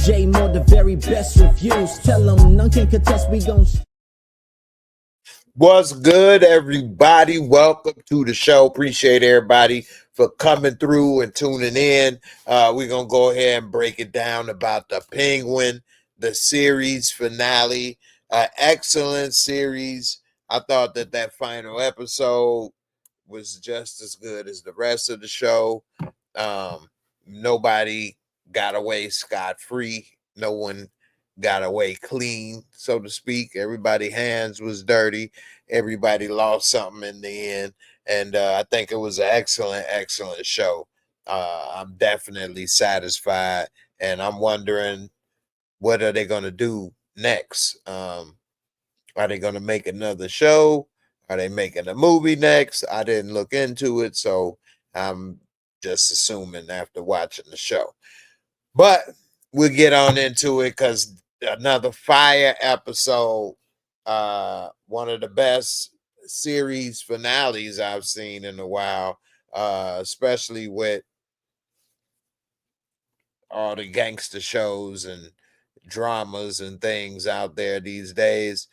J Moore, the very best reviews. Tell them none can contest, we gon' What's good, everybody? Welcome to the show. Appreciate everybody for coming through and tuning in. We're going to go ahead and break it down about the Penguin, the series finale. Excellent series. I thought that final episode was just as good as the rest of the show. Nobody got away scot-free. No one got away clean, so to speak. Everybody's hands was dirty. Everybody lost something in the end. And I think it was an excellent show. I'm definitely satisfied. And I'm wondering, what are they going to do next? Are they going to make another show? Are they making a movie next? I didn't look into it, so I'm just assuming after watching the show. But we'll get on into it because another fire episode. One of the best series finales I've seen in a while, especially with all the gangster shows and dramas and things out there these days.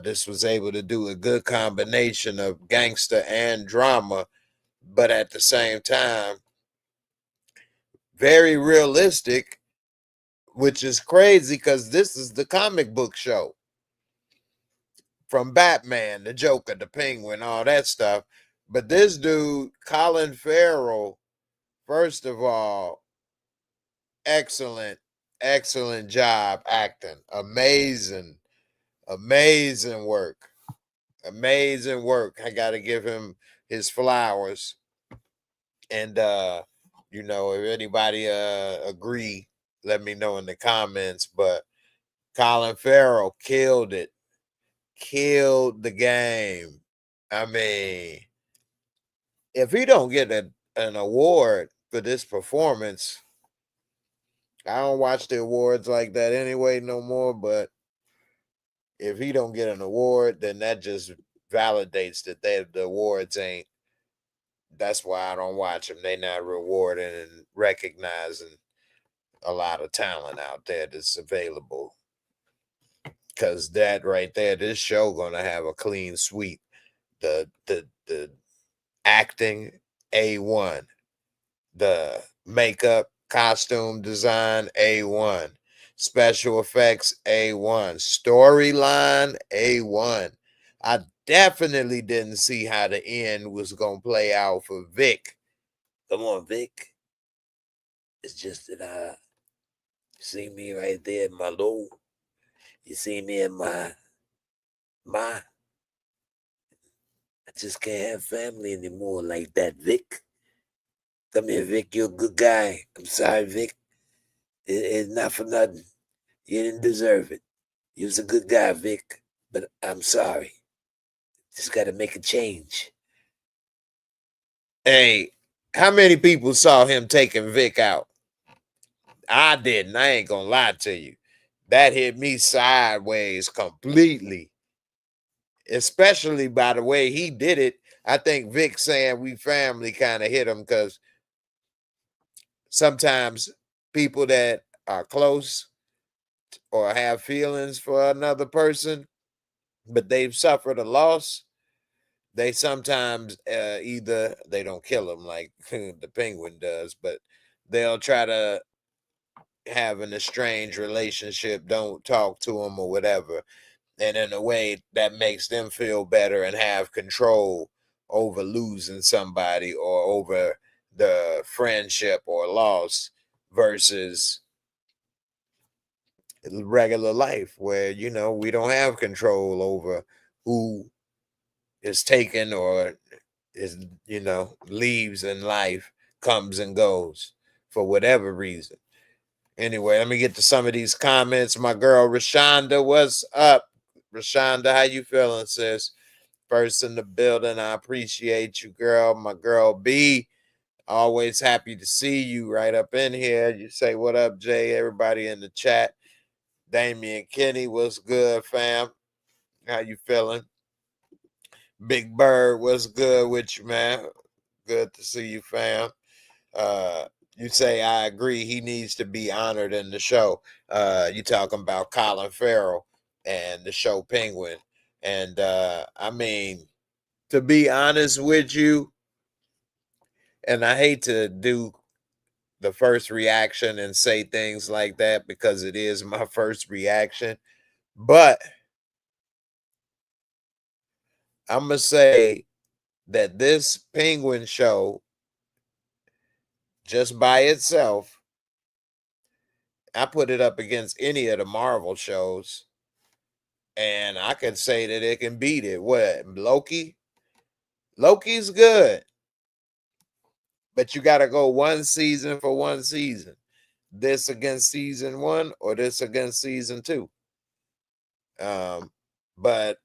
This was able to do a good combination of gangster and drama, but at the same time, very realistic, which is crazy because this is the comic book show. From Batman, the Joker, the Penguin, all that stuff. But this dude, Colin Farrell, first of all, excellent job acting. Amazing work. Amazing work. I got to give him his flowers. And, if anybody agree, let me know in the comments. But Colin Farrell killed it. Killed the game. I mean, if he don't get an award for this performance, I don't watch the awards like that anyway no more, but if he don't get an award, then that just validates that the awards ain't. That's why I don't watch them. They not rewarding and recognizing a lot of talent out there that's available. Because that right there, this show gonna have a clean sweep. The acting, A1. The makeup, costume design, A1. Special effects, A1. Storyline, A1. I definitely didn't see how the end was gonna play out for Vic. Come on, Vic. It's just that you see me right there in my low. You see me in my I just can't have family anymore like that, Vic. Come here, Vic. You're a good guy. I'm sorry, Vic. It's not for nothing. You didn't deserve it. You was a good guy, Vic. But I'm sorry. Just got to make a change. Hey, how many people saw him taking Vic out? I didn't. I ain't going to lie to you. That hit me sideways completely. Especially by the way he did it. I think Vic saying we family kind of hit him because sometimes people that are close or have feelings for another person, but they've suffered a loss, they sometimes either they don't kill them like the Penguin does, but they'll try to have an estranged relationship, don't talk to them or whatever. And in a way that makes them feel better and have control over losing somebody or over the friendship or loss versus regular life where, we don't have control over who is taken or is, leaves in life, comes and goes for whatever reason. Anyway, let me get to some of these comments. My girl Rashonda, what's up? Rashonda, how you feeling, sis? First in the building. I appreciate you, girl. My girl B, always happy to see you right up in here. You say, what up, Jay? Everybody in the chat. Damian Kenny, what's good, fam? How you feeling? Big Bird, what's good with you, man? Good to see you, fam. You say I agree. He needs to be honored in the show. You talking about Colin Farrell and the show Penguin, and I mean, to be honest with you, and I hate to do the first reaction and say things like that because it is my first reaction, but I'm gonna say that this Penguin show, just by itself, I put it up against any of the Marvel shows, and I could say that it can beat it. What, Loki? Loki's good, but you got to go one season for one season. This against season one or this against season two. But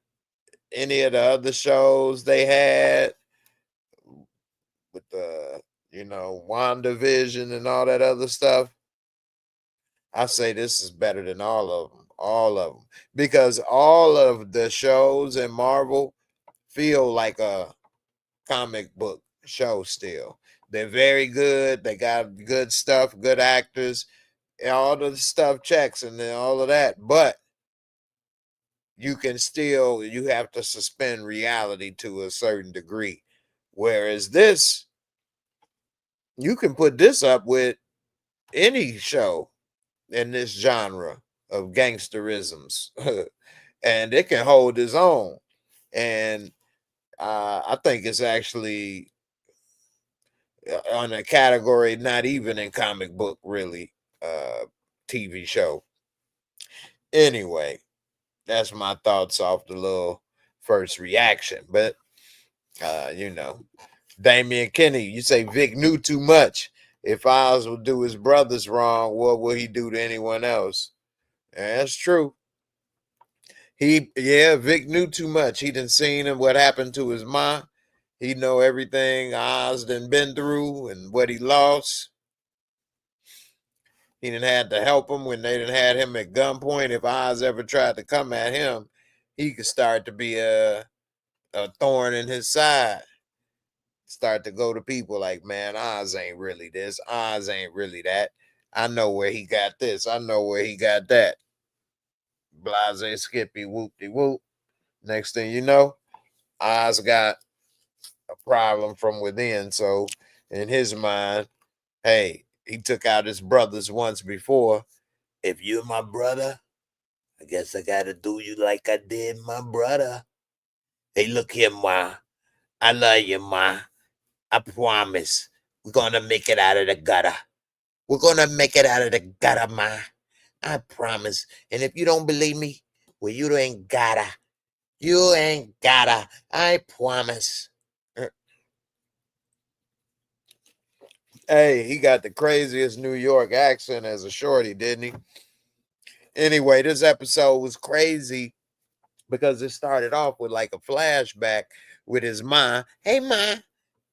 any of the other shows they had with the, WandaVision and all that other stuff, I say this is better than all of them, because all of the shows in Marvel feel like a comic book show still. They're very good. They got good stuff, good actors, and all the stuff checks and then all of that. But you have to suspend reality to a certain degree. Whereas this, you can put this up with any show in this genre of gangsterisms and it can hold its own. And I think it's actually on a category not even in comic book, really, TV show. Anyway, that's my thoughts off the little first reaction. But Damian Kenny, you say Vic knew too much. If Oz would do his brothers wrong, what will he do to anyone else? And that's true. Vic knew too much. He done seen him what happened to his ma. He know everything Oz done been through and what he lost. He done had to help him when they done had him at gunpoint. If Oz ever tried to come at him, he could start to be a thorn in his side. Start to go to people like, man, Oz ain't really this. Oz ain't really that. I know where he got this. I know where he got that. Blase Skippy whoop-de-whoop. Next thing you know, Oz got a problem from within. So in his mind, hey, he took out his brothers once before. If you're my brother, I guess I gotta do you like I did my brother. Hey, look here, Ma. I love you, Ma. I promise. We're gonna make it out of the gutter. We're gonna make it out of the gutter, Ma. I promise. And if you don't believe me, well, you ain't gotta. You ain't gotta. I promise. Hey, he got the craziest New York accent as a shorty, didn't he? Anyway, this episode was crazy because it started off with like a flashback with his ma. Hey, ma,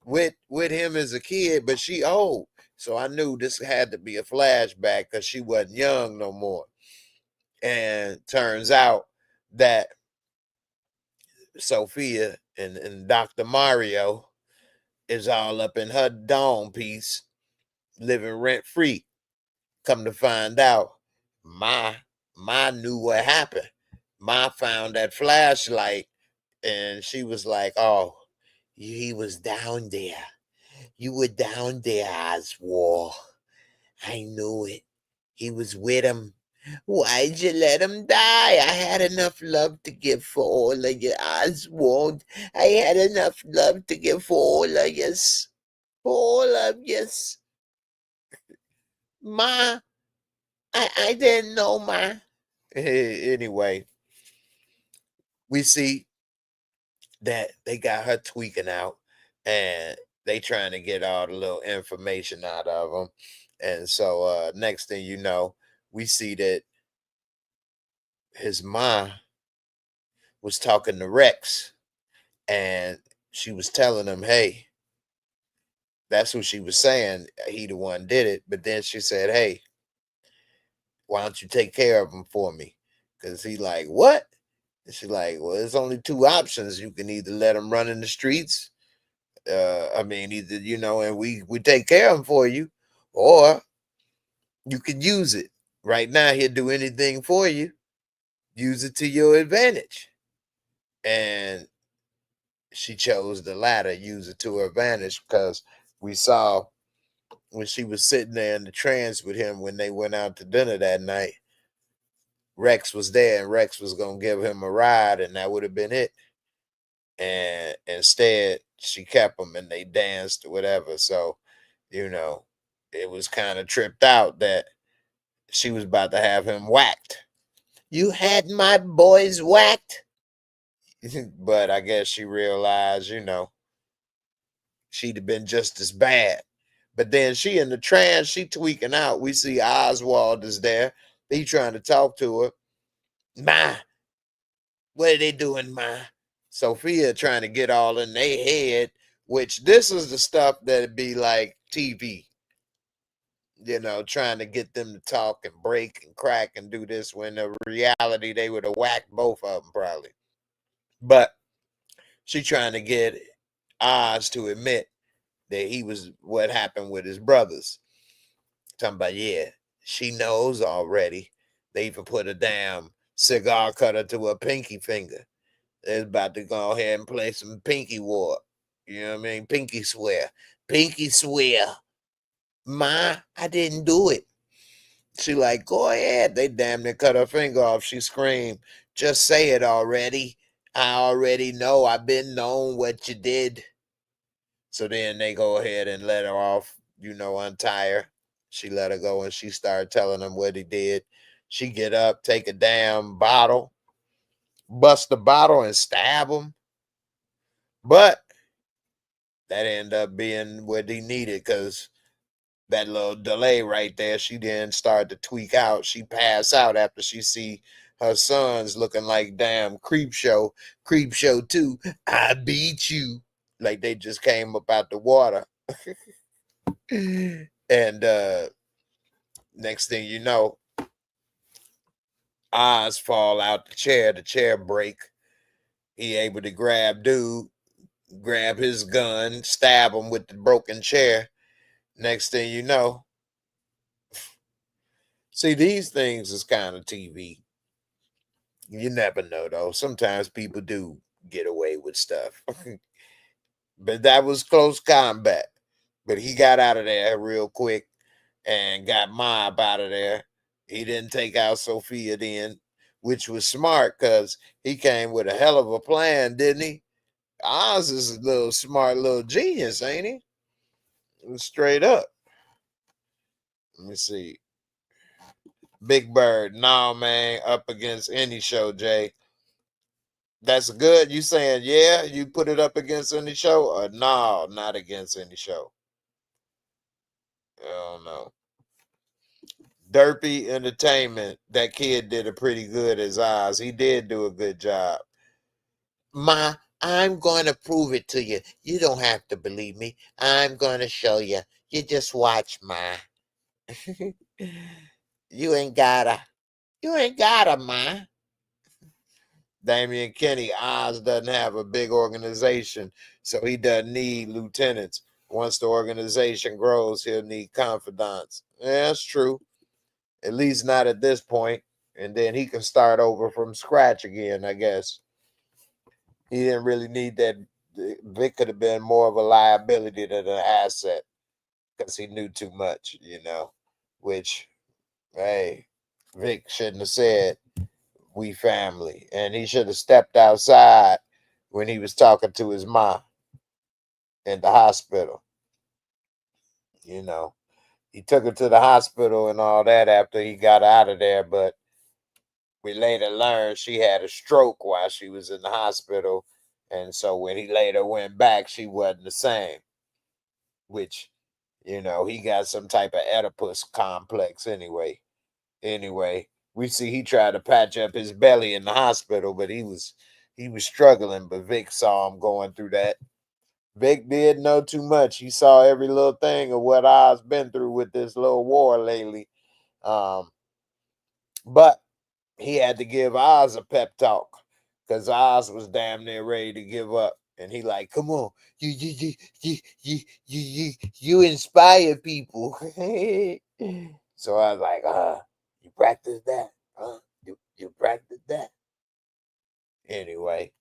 with him as a kid, but she old. So I knew this had to be a flashback because she wasn't young no more. And turns out that Sophia and Dr. Mario is all up in her dome piece, living rent free. Come to find out, Ma knew what happened. Ma found that flashlight and she was like, oh, he was down there. You were down there, Oswald. I knew it. He was with him. Why'd you let him die? I had enough love to give for all of you, Oswald. I had enough love to give for all of yous. For all of yous. Ma, I didn't know, Ma. Anyway, we see that they got her tweaking out and they trying to get all the little information out of them. And so next thing you know, we see that his mom was talking to Rex and she was telling him, hey, that's what she was saying. He the one did it. But then she said, hey, why don't you take care of him for me? Because he like, what? And she's like, well, there's only two options. You can either let him run in the streets. Either, and we take care of him for you, or you could use it. Right now, he'll do anything for you. Use it to your advantage. And she chose the latter, use it to her advantage, because we saw when she was sitting there in the trance with him when they went out to dinner that night, Rex was there and Rex was going to give him a ride, and that would have been it. And instead, she kept him and they danced or whatever. So, it was kind of tripped out that she was about to have him whacked. You had my boys whacked. But I guess she realized, she'd have been just as bad. But then she in the trance, she tweaking out. We see Oswald is there. He trying to talk to her. Ma, what are they doing, Ma? Sophia trying to get all in their head, which this is the stuff that'd be like TV. Trying to get them to talk and break and crack and do this, when in reality they would have whacked both of them probably. But she trying to get Oz to admit that he was what happened with his brothers. Talking about, yeah, she knows already. They even put a damn cigar cutter to her pinky finger. They're about to go ahead and play some pinky war. You know what I mean? Pinky swear. Pinky swear. Ma, I didn't do it. She like, go ahead. They damn near cut her finger off. She screamed, just say it already. I already know. I've been known what you did. So then they go ahead and let her off, untie her. She let her go and she started telling him what he did. She get up, take a damn bottle, bust the bottle and stab him. But that ended up being what he needed, because that little delay right there, she then started to tweak out. She passed out after she see her sons looking like damn Creep Show 2. I beat you. Like they just came up out the water. And next thing you know, Oz fall out the chair break. He able to grab his gun, stab him with the broken chair. Next thing you know, see, these things is kind of TV. You never know, though. Sometimes people do get away with stuff. But that was close combat. But he got out of there real quick and got Mob out of there. He didn't take out Sophia then, which was smart, because he came with a hell of a plan, didn't he? Oz is a little smart little genius, ain't he? Straight up. Let me see. Big Bird, nah, man, up against any show, Jay. That's good. You saying, yeah, you put it up against any show? Or no, not against any show. I don't know. Derpy Entertainment, that kid did a pretty good as Oz. He did do a good job. Ma, I'm going to prove it to you. You don't have to believe me. I'm going to show you. You just watch, Ma. You ain't gotta. You ain't gotta, Ma. Damian Kenny, Oz doesn't have a big organization, so he doesn't need lieutenants. Once the organization grows, he'll need confidants. Yeah, that's true. At least not at this point. And then he can start over from scratch again, I guess. He didn't really need that. Vic could have been more of a liability than an asset, because he knew too much, which, hey, Vic shouldn't have said we family. And he should have stepped outside when he was talking to his mom in the hospital. He took her to the hospital and all that after he got out of there, but we later learned she had a stroke while she was in the hospital. And so when he later went back, she wasn't the same, which, he got some type of Oedipus complex anyway. Anyway, we see he tried to patch up his belly in the hospital, but he was struggling. But Vic saw him going through that. Vic did know too much. He saw every little thing of what Oz been through with this little war lately. But he had to give Oz a pep talk, because Oz was damn near ready to give up. And he like, come on, you inspire people. So I was like, you practice that, huh? You practice that. Anyway,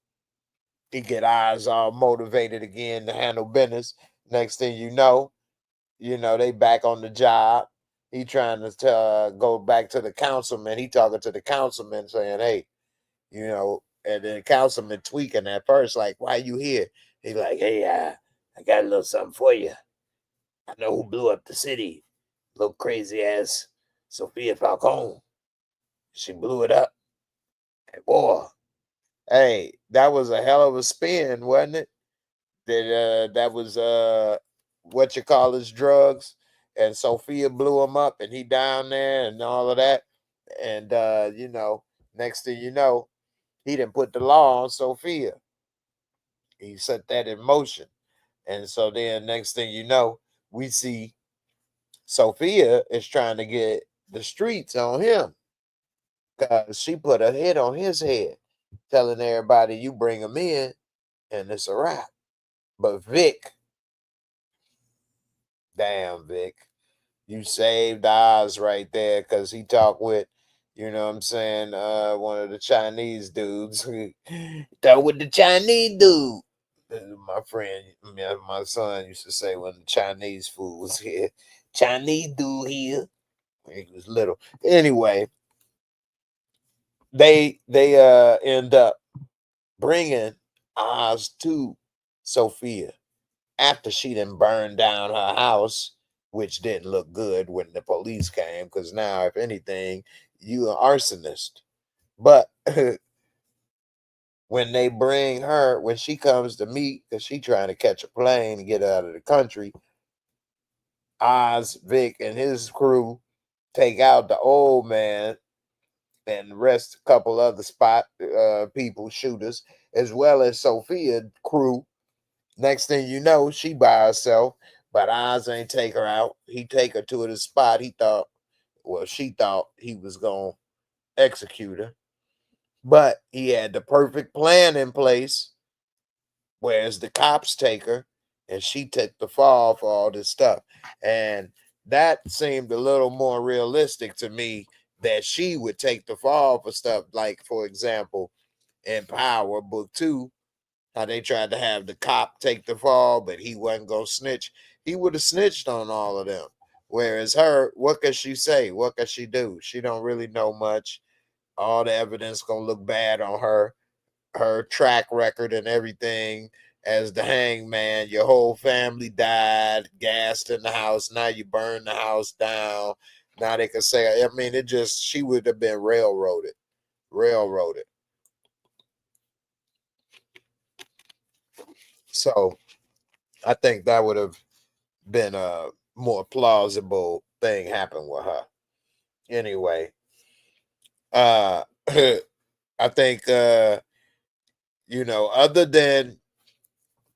he get eyes all motivated again to handle business. Next thing you know, they back on the job. He trying to go back to the councilman. He talking to the councilman saying, hey, and then the councilman tweaking at first, like, why you here? He like, hey, I got a little something for you. I know who blew up the city. Little crazy ass Sophia Falcone. She blew it up. And boy, hey, that was a hell of a spin, wasn't it? That was what you call his drugs. And Sophia blew him up and he down there and all of that. And next thing you know, he didn't put the law on Sophia. He set that in motion. And so then next thing you know, we see Sophia is trying to get the streets on him because she put a hit on his head, telling everybody you bring him in and it's a wrap. But Vic, damn Vic, you saved Oz right there because he talked with, you know what I'm saying, one of the Chinese dudes. Talk with the Chinese dude. My friend, my son used to say when the Chinese food was here, Chinese dude here. When he was little. Anyway, they end up bringing Oz to Sophia after she done burned down her house, which didn't look good when the police came. Because now, if anything, you an arsonist. But when they bring her, when she comes to meet, because she trying to catch a plane and get out of the country, Oz, Vic, and his crew take out the old man and rest a couple other people, shooters, as well as Sophia crew. Next thing you know, she by herself, but Oz ain't take her out. He take her to the spot she thought he was going to execute her. But he had the perfect plan in place, whereas the cops take her and she took the fall for all this stuff. And that seemed a little more realistic to me, that she would take the fall for stuff like, for example, in Power Book 2, how they tried to have the cop take the fall, but he wasn't going to snitch. He would have snitched on all of them. Whereas her, what can she say? What can she do? She don't really know much. All the evidence going to look bad on her track record and everything. As the hangman, your whole family died, gassed in the house. Now you burn the house down. Now they can say, I mean, she would have been railroaded. So I think that would have been a more plausible thing happen with her. Anyway, I think, other than,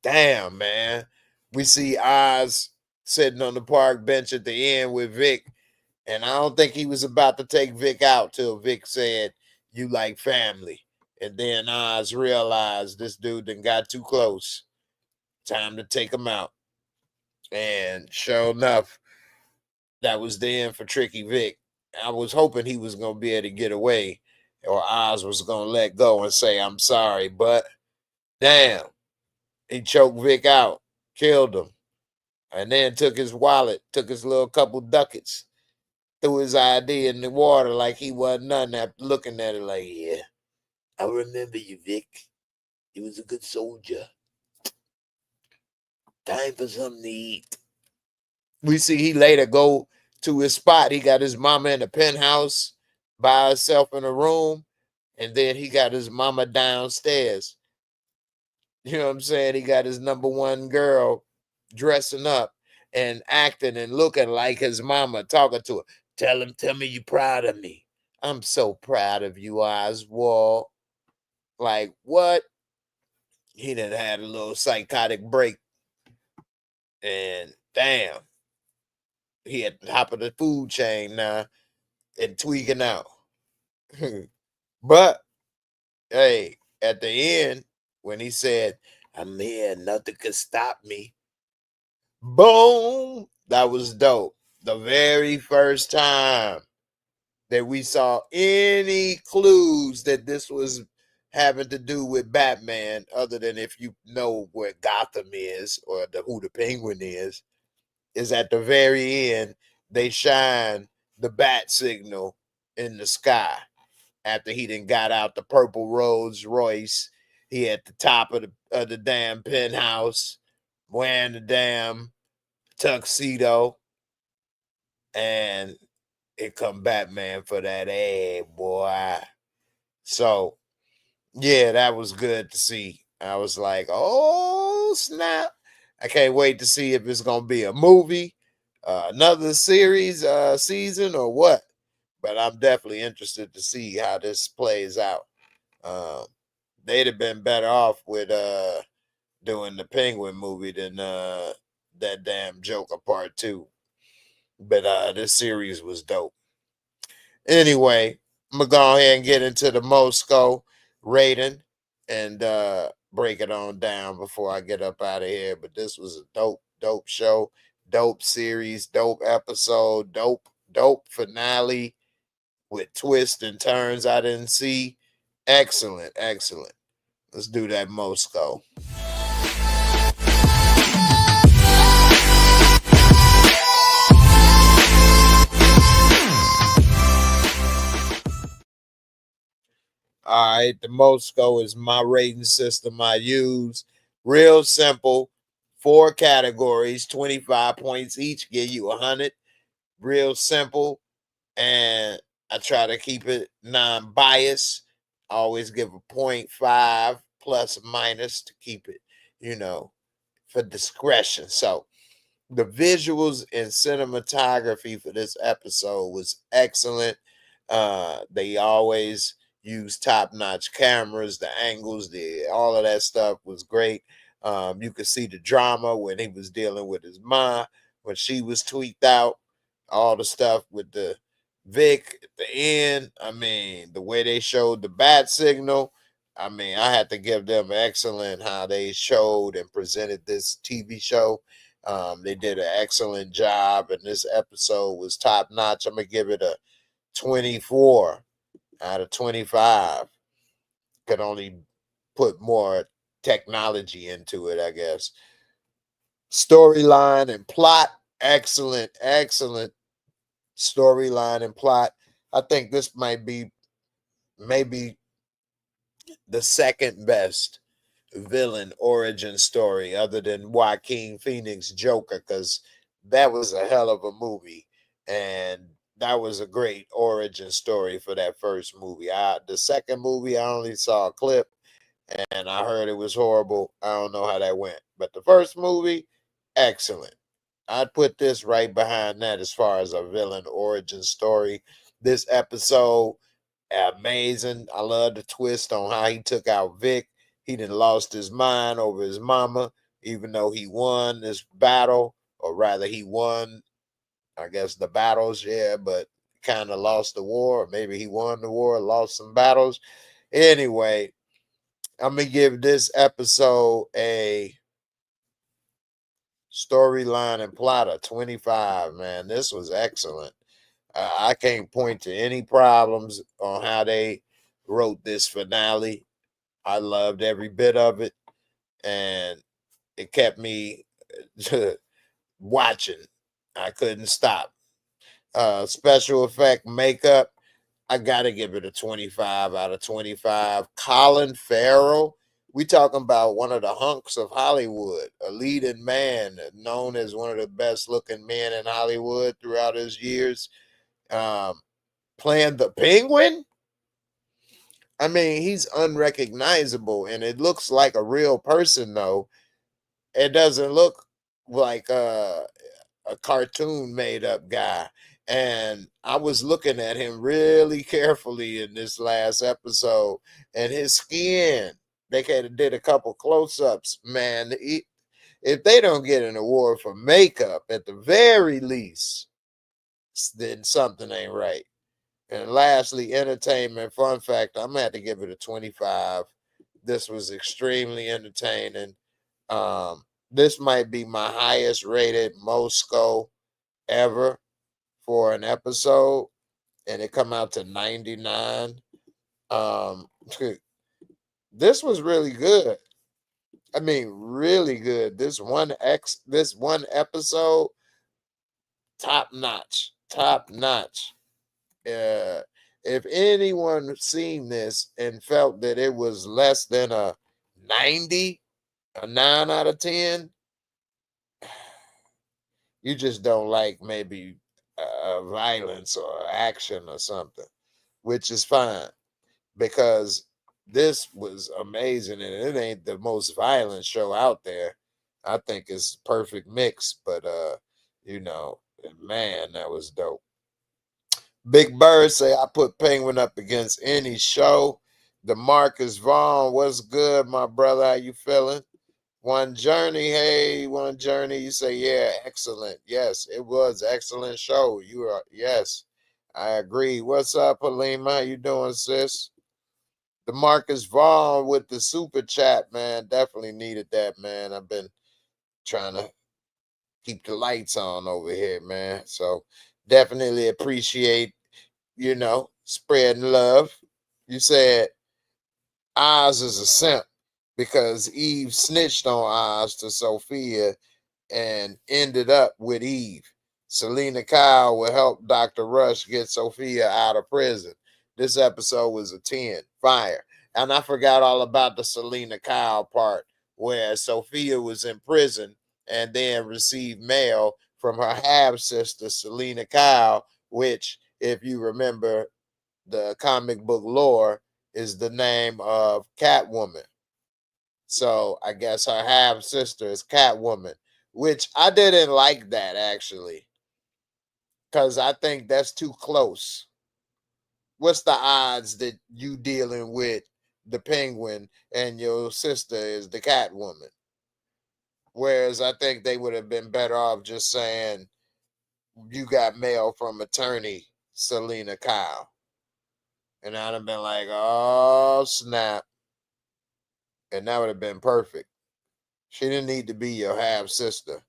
damn, man, we see Oz sitting on the park bench at the end with Vic. And I don't think he was about to take Vic out till Vic said, you like family. And then Oz realized this dude done got too close. Time to take him out. And sure enough, that was the end for Tricky Vic. I was hoping he was going to be able to get away, or Oz was going to let go and say, I'm sorry. But damn, he choked Vic out, killed him, and then took his wallet, took his little couple ducats, threw his ID in the water like he wasn't nothing, after looking at it like, yeah, I remember you, Vic. You was a good soldier. Time for something to eat. We see he later go to his spot. He got his mama in the penthouse by herself in a room, and then he got his mama downstairs. You know what I'm saying? He got his number one girl dressing up and acting and looking like his mama, talking to her. Tell me you proud of me. I'm so proud of you, Oswald. Like, what? He done had a little psychotic break. And damn, he at the top of the food chain now and tweaking out. But hey, at the end, when he said, I'm here, nothing could stop me. Boom! That was dope. The very first time that we saw any clues that this was having to do with Batman, other than if you know where Gotham is or who the Penguin is at the very end. They shine the bat signal in the sky after he done got out the purple Rolls Royce. He at the top of the damn penthouse wearing the damn tuxedo, and it come Batman for that, hey boy. So yeah, that was good to see. I was like, oh snap. I can't wait to see if it's gonna be a movie, another series, season, or what. But I'm definitely interested to see how this plays out. Um, they'd have been better off with doing the Penguin movie than that damn Joker Part 2. But this series was dope. Anyway, I'm gonna go ahead and get into the Mosco rating and break it on down before I get up out of here. But this was a dope show, dope series, dope episode, dope finale with twists and turns I didn't see. Excellent. Let's do that Mosco. All right, the Mosco is my rating system I use. Real simple. 4 categories, 25 points each, give you 100. Real simple. And I try to keep it non-biased. I always give a 0.5 plus or minus to keep it, for discretion. So the visuals and cinematography for this episode was excellent. They always use top-notch cameras, the angles, all of that stuff was great. You could see the drama when he was dealing with his mom, when she was tweaked out, all the stuff with the Vic at the end. I mean, the way they showed the bat signal. I mean, I had to give them excellent how they showed and presented this TV show. They did an excellent job, and this episode was top notch. I'm gonna give it a 24 out of 25. Could only put more technology into it, I guess. Storyline and plot, excellent storyline and plot. I think this might be maybe the second best villain origin story other than Joaquin Phoenix Joker, because that was a hell of a movie, and that was a great origin story for that first movie. The second movie I only saw a clip and I heard it was horrible. I don't know how that went, but the first movie, excellent. I'd put this right behind that as far as a villain origin story. This episode, amazing. I love the twist on how he took out Vic. He done lost his mind over his mama, even though he won this battle, or rather he won, I guess, the battles, yeah, but kind of lost the war. Or maybe he won the war, lost some battles. Anyway, I'm going to give this episode a storyline and plot of 25, man. This was excellent. I can't point to any problems on how they wrote this finale. I loved every bit of it, and it kept me watching. I couldn't stop. Special effect makeup, I gotta give it a 25 out of 25. Colin Farrell, we talking about one of the hunks of Hollywood, a leading man known as one of the best looking men in Hollywood throughout his years. Playing the Penguin. I mean, he's unrecognizable, and it looks like a real person, though. It doesn't look like a cartoon made up guy. And I was looking at him really carefully in this last episode, and his skin, they kind of did a couple close-ups. Man, if they don't get an award for makeup at the very least, then something ain't right. And lastly, entertainment. Fun fact, I'm gonna have to give it a 25. This was extremely entertaining. This might be my highest rated MOORESCORE ever for an episode, and it come out to 99. This was really good. I mean, really good. This one episode, top notch, top notch. If anyone seen this and felt that it was less than a 90, a 9 out of 10, you just don't like maybe violence or action or something, which is fine, because this was amazing, and it ain't the most violent show out there. I think it's perfect mix, but you know, man, that was dope. Big Bird say I put Penguin up against any show. DeMarcus Vaughn, what's good, my brother? How you feeling? One Journey, hey, One Journey, you say, yeah, excellent. Yes, it was excellent show. You are, yes, I agree. What's up, Halima? How you doing, sis? DeMarcus Vaughn with the super chat, man. Definitely needed that, man. I've been trying to keep the lights on over here, man. So definitely appreciate, you know, spreading love. You said Oz is a simp because Eve snitched on Oz to Sophia and ended up with Eve. Selena Kyle will help Dr. Rush get Sophia out of prison. This episode was a 10. Fire. And I forgot all about the Selena Kyle part where Sophia was in prison and then received mail from her half-sister, Selena Kyle, which, if you remember the comic book lore, is the name of Catwoman. So I guess her half sister is Catwoman, which I didn't like that actually, because I think that's too close. What's the odds that you dealing with the Penguin and your sister is the Catwoman? Whereas I think they would have been better off just saying you got mail from attorney Selena Kyle. And I'd have been like, oh, snap. And that would have been perfect. She didn't need to be your half sister.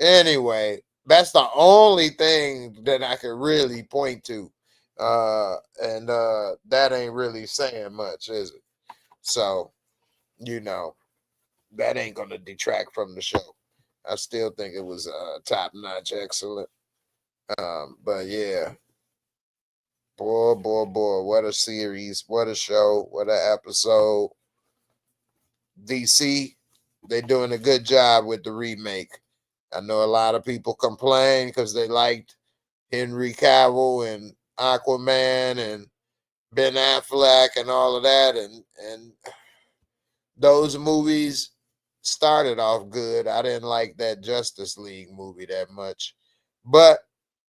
Anyway, that's the only thing that I could really point to. And that ain't really saying much, is it? So, you know, that ain't going to detract from the show. I still think it was top notch, excellent. But yeah, boy, what a series, what a show, what an episode. DC, they're doing a good job with the remake. I know a lot of people complain because they liked Henry Cavill and Aquaman and Ben Affleck and all of that, and those movies started off good. I didn't like that Justice League movie that much, but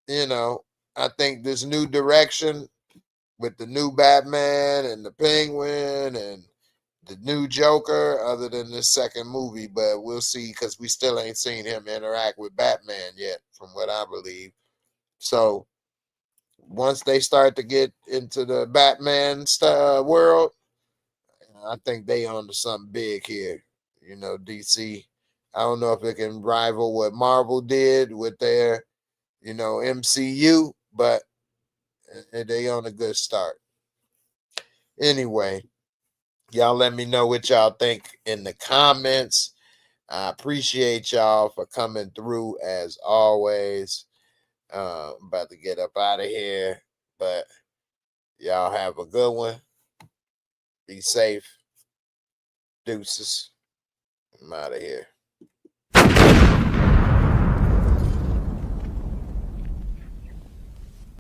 you know, I think this new direction with the new Batman and the Penguin and the new Joker, other than this second movie, but we'll see, because we still ain't seen him interact with Batman yet, from what I believe. So once they start to get into the Batman world, I think they on to something big here. You know, DC. I don't know if it can rival what Marvel did with their, you know, MCU, but they on a good start. Anyway, y'all let me know what y'all think in the comments. I appreciate y'all for coming through as always. About to get up out of here, but y'all have a good one. Be safe. Deuces. I'm out of here.